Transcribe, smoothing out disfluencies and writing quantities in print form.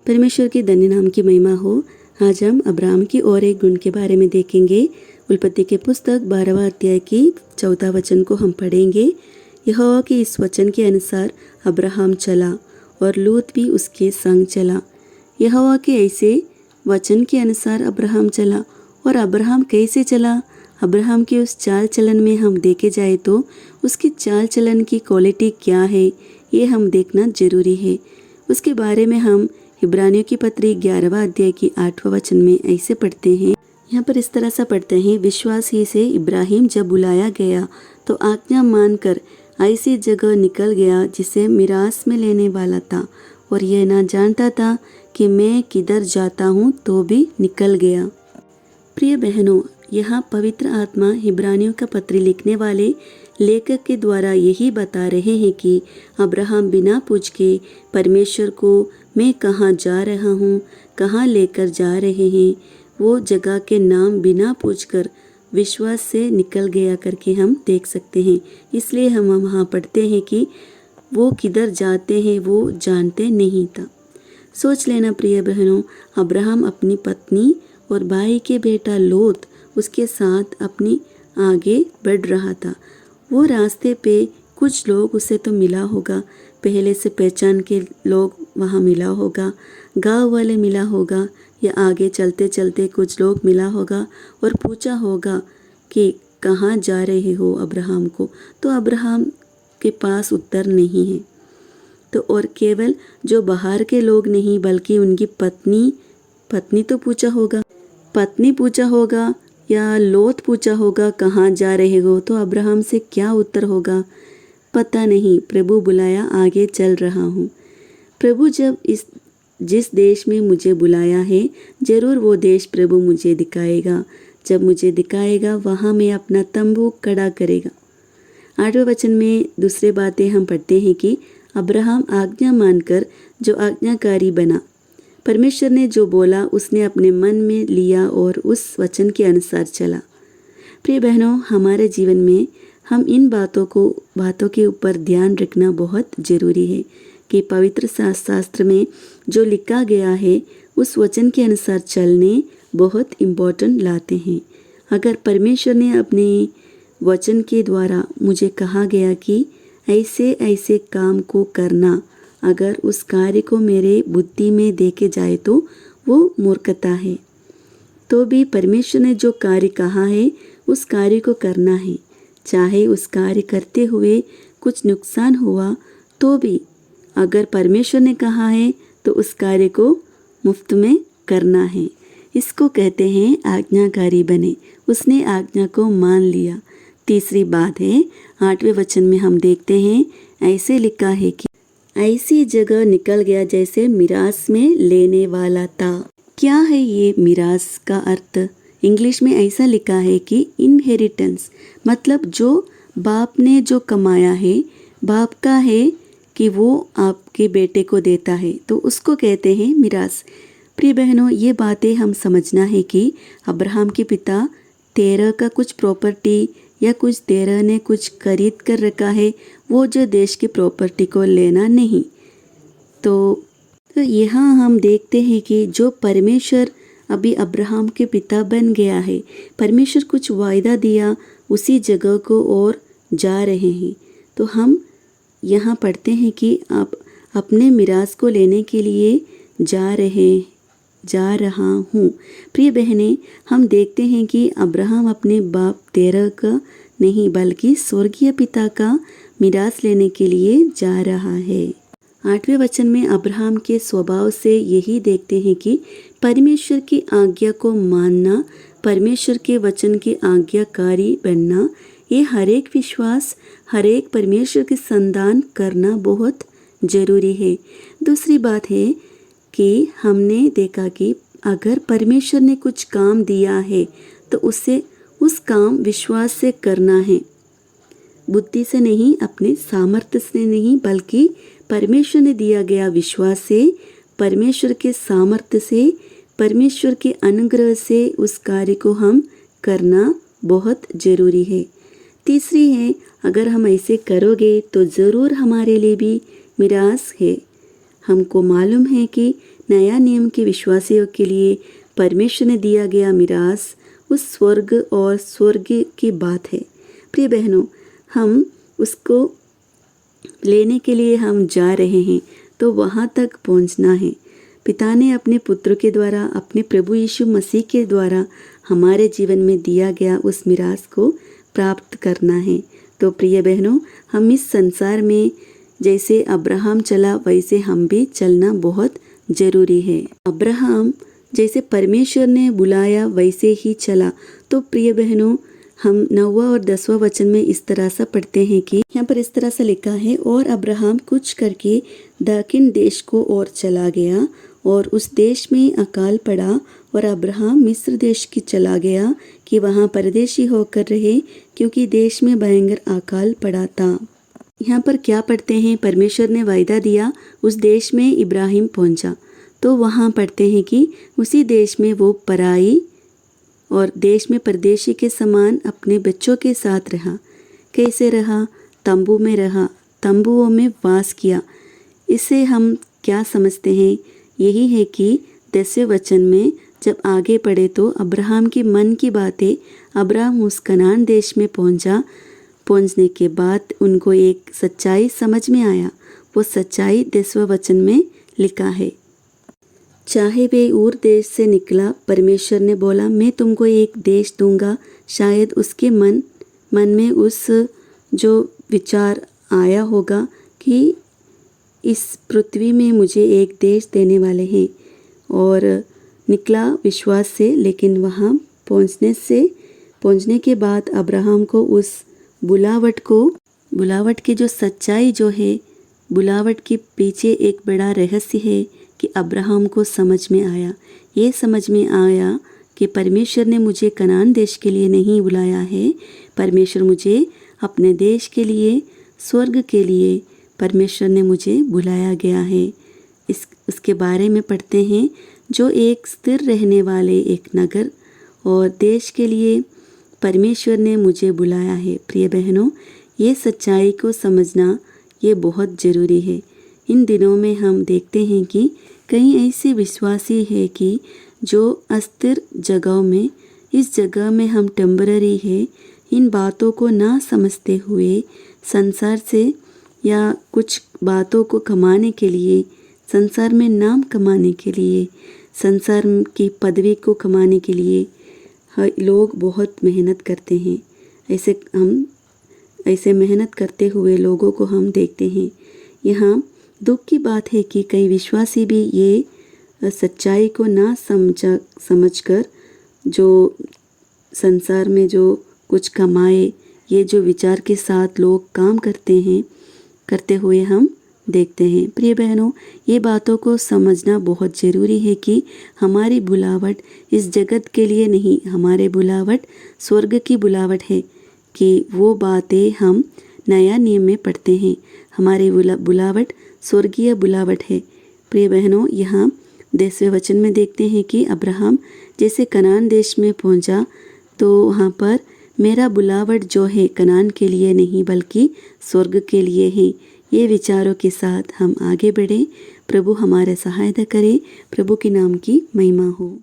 परमेश्वर के धन्य नाम की महिमा हो। आज हम अब्राहम की और एक गुण के बारे में देखेंगे। उत्पत्ति के पुस्तक 12वां अध्याय की 14 वचन को हम पढ़ेंगे। यहोवा के इस वचन के अनुसार अब्राहम चला और लूत भी उसके संग चला। यहोवा के ऐसे वचन के अनुसार अब्राहम चला। और अब्राहम कैसे चला? अब्राहम के उस चाल चलन में हम देखे जाए तो उसकी चाल चलन की क्वालिटी क्या है, ये हम देखना जरूरी है। उसके बारे में हम इब्रानियों की पत्री 11वां अध्याय की 8वां वचन में ऐसे पढ़ते हैं। यहाँ पर इस तरह से पढ़ते हैं, विश्वास ही से इब्राहिम जब बुलाया गया तो आज्ञा मानकर ऐसी जगह निकल गया जिसे मिरास में लेने वाला था, और यह ना जानता था कि मैं किधर जाता हूँ, तो भी निकल गया। प्रिय बहनों, यहाँ पवित्र आत्मा इब्रानियों का पत्र लिखने वाले लेखक के द्वारा यही बता रहे हैं कि अब्राहम बिना पूछ के परमेश्वर को मैं कहाँ जा रहा हूँ, कहाँ लेकर जा रहे हैं, वो जगह के नाम बिना पूछकर विश्वास से निकल गया करके हम देख सकते हैं। इसलिए हम वहाँ पढ़ते हैं कि वो किधर जाते हैं वो जानते नहीं था। सोच लेना प्रिय बहनों, अब्राहम अपनी पत्नी और भाई के बेटा लोत उसके साथ अपनी आगे बढ़ रहा था। वो रास्ते पे कुछ लोग उसे तो मिला होगा, पहले से पहचान के लोग वहाँ मिला होगा, गांव वाले मिला होगा, या आगे चलते चलते कुछ लोग मिला होगा और पूछा होगा कि कहाँ जा रहे हो अब्राहम को। तो अब्राहम के पास उत्तर नहीं है। तो और केवल जो बाहर के लोग नहीं बल्कि उनकी पत्नी तो पूछा होगा, पत्नी पूछा होगा या लोत पूछा होगा कहाँ जा रहे हो, तो अब्राहम से क्या उत्तर होगा पता नहीं। प्रभु बुलाया, आगे चल रहा हूँ। प्रभु जब जिस देश में मुझे बुलाया है, जरूर वो देश प्रभु मुझे दिखाएगा। जब मुझे दिखाएगा वहाँ मैं अपना तंबू खड़ा करेगा। 8वें वचन में दूसरे बातें हम पढ़ते हैं कि अब्राहम आज्ञा मानकर जो आज्ञाकारी बना। परमेश्वर ने जो बोला उसने अपने मन में लिया और उस वचन के अनुसार चला। प्रिय बहनों, हमारे जीवन में हम इन बातों के ऊपर ध्यान रखना बहुत जरूरी है कि पवित्र शास्त्र में जो लिखा गया है उस वचन के अनुसार चलने बहुत इम्पोर्टेंट लाते हैं। अगर परमेश्वर ने अपने वचन के द्वारा मुझे कहा गया कि ऐसे ऐसे काम को करना, अगर उस कार्य को मेरे बुद्धि में देखे जाए तो वो मूर्खता है। तो भी परमेश्वर ने जो कार्य कहा है उस कार्य को करना है। चाहे उस कार्य करते हुए कुछ नुकसान हुआ तो भी अगर परमेश्वर ने कहा है तो उस कार्य को मुफ्त में करना है। इसको कहते हैं आज्ञाकारी बने। उसने आज्ञा को मान लिया। तीसरी बात है, 8वें वचन में हम देखते हैं ऐसे लिखा है कि ऐसी जगह निकल गया जैसे मिरास में लेने वाला था। क्या है ये मिरास का अर्थ? इंग्लिश में ऐसा लिखा है कि इनहेरिटेंस, मतलब जो बाप ने जो कमाया है, बाप का है कि वो आपके बेटे को देता है, तो उसको कहते हैं मिरास। प्रिय बहनों, ये बातें हम समझना है कि अब्राहम के पिता तेरह का कुछ प्रॉपर्टी या कुछ तेरह ने कुछ खरीद कर रखा है, वो जो देश की प्रॉपर्टी को लेना नहीं। तो यहाँ हम देखते हैं कि जो परमेश्वर अभी अब्राहम के पिता बन गया है, परमेश्वर कुछ वायदा दिया, उसी जगह को और जा रहे हैं। तो हम यहाँ पढ़ते हैं कि आप अपने मिरास को लेने के लिए जा रहा हूँ। प्रिय बहनें, हम देखते हैं कि अब्राहम अपने बाप तेरह का नहीं बल्कि स्वर्गीय पिता का मिरास लेने के लिए जा रहा है। 8वें वचन में अब्राहम के स्वभाव से यही देखते हैं कि परमेश्वर की आज्ञा को मानना, परमेश्वर के वचन की आज्ञाकारी बनना, ये हर एक विश्वास, हर एक परमेश्वर के संधान करना बहुत जरूरी है। दूसरी बात है कि हमने देखा कि अगर परमेश्वर ने कुछ काम दिया है तो उस काम विश्वास से करना है, बुद्धि से नहीं, अपने सामर्थ्य से नहीं, बल्कि परमेश्वर ने दिया गया विश्वास से, परमेश्वर के सामर्थ्य से, परमेश्वर के अनुग्रह से उस कार्य को हम करना बहुत जरूरी है। तीसरी है, अगर हम ऐसे करोगे तो ज़रूर हमारे लिए भी मिरास है। हमको मालूम है कि नया नियम के विश्वासियों के लिए परमेश्वर ने दिया गया मिरास उस स्वर्ग और स्वर्ग की बात है। प्रिय बहनों, हम उसको लेने के लिए हम जा रहे हैं, तो वहाँ तक पहुँचना है। पिता ने अपने पुत्र के द्वारा, अपने प्रभु यीशु मसीह के द्वारा हमारे जीवन में दिया गया उस मिरास को प्राप्त करना है। तो प्रिय बहनों, हम इस संसार में जैसे अब्राहम चला वैसे हम भी चलना बहुत ज़रूरी है। अब्राहम जैसे परमेश्वर ने बुलाया वैसे ही चला। तो प्रिय बहनों, हम 9वां और 10वां वचन में इस तरह से पढ़ते हैं कि यहाँ पर इस तरह से लिखा है, और अब्राहम कुछ करके दक्षिण देश को और चला गया, और उस देश में अकाल पड़ा, और अब्राहम मिस्र देश की चला गया कि वहाँ परदेशी होकर रहे, क्योंकि देश में भयंकर अकाल पड़ा था। यहाँ पर क्या पढ़ते हैं? परमेश्वर ने वायदा दिया, उस देश में इब्राहिम पहुँचा। तो वहाँ पढ़ते हैं कि उसी देश में वो पराई और देश में परदेशी के समान अपने बच्चों के साथ रहा। कैसे रहा? तंबू में रहा, तंबुओं में वास किया। इससे हम क्या समझते हैं? यही है कि 10वें वचन में जब आगे पढ़े तो अब्राहम की मन की बातें, अब्राहम उस कनान देश में पहुंचने के बाद उनको एक सच्चाई समझ में आया। वो सच्चाई 10वें वचन में लिखा है, चाहे वे ऊर देश से निकला, परमेश्वर ने बोला मैं तुमको एक देश दूंगा। शायद उसके मन में उस जो विचार आया होगा कि इस पृथ्वी में मुझे एक देश देने वाले हैं, और निकला विश्वास से। लेकिन वहाँ पहुँचने के बाद अब्राहम को उस बुलावट की जो सच्चाई जो है, बुलावट के पीछे एक बड़ा रहस्य है कि अब्राहम को समझ में आया। ये समझ में आया कि परमेश्वर ने मुझे कनान देश के लिए नहीं बुलाया है, परमेश्वर मुझे अपने देश के लिए, स्वर्ग के लिए परमेश्वर ने मुझे बुलाया गया है। उसके बारे में पढ़ते हैं, जो एक स्थिर रहने वाले एक नगर और देश के लिए परमेश्वर ने मुझे बुलाया है। प्रिय बहनों, ये सच्चाई को समझना ये बहुत ज़रूरी है। इन दिनों में हम देखते हैं कि कई ऐसे विश्वासी हैं कि जो अस्थिर जगहों में, इस जगह में हम टेम्पररी है, इन बातों को ना समझते हुए संसार से या कुछ बातों को कमाने के लिए, संसार में नाम कमाने के लिए, संसार की पदवी को कमाने के लिए लोग बहुत मेहनत करते हैं। ऐसे मेहनत करते हुए लोगों को हम देखते हैं। यहाँ दुख की बात है कि कई विश्वासी भी ये सच्चाई को ना समझकर जो संसार में जो कुछ कमाए, ये जो विचार के साथ लोग काम करते हुए हम देखते हैं। प्रिय बहनों, ये बातों को समझना बहुत ज़रूरी है कि हमारी बुलावट इस जगत के लिए नहीं, हमारे बुलावट स्वर्ग की बुलावट है, कि वो बातें हम नया नियम में पढ़ते हैं। हमारी बुलावट स्वर्गीय बुलावट है। प्रिय बहनों, यहाँ 10वें वचन में देखते हैं कि अब्राहम जैसे कनान देश में पहुँचा, तो वहाँ पर मेरा बुलावट जो है कनान के लिए नहीं बल्कि स्वर्ग के लिए है। ये विचारों के साथ हम आगे बढ़ें। प्रभु हमारे सहायता करे। प्रभु के नाम की महिमा हो।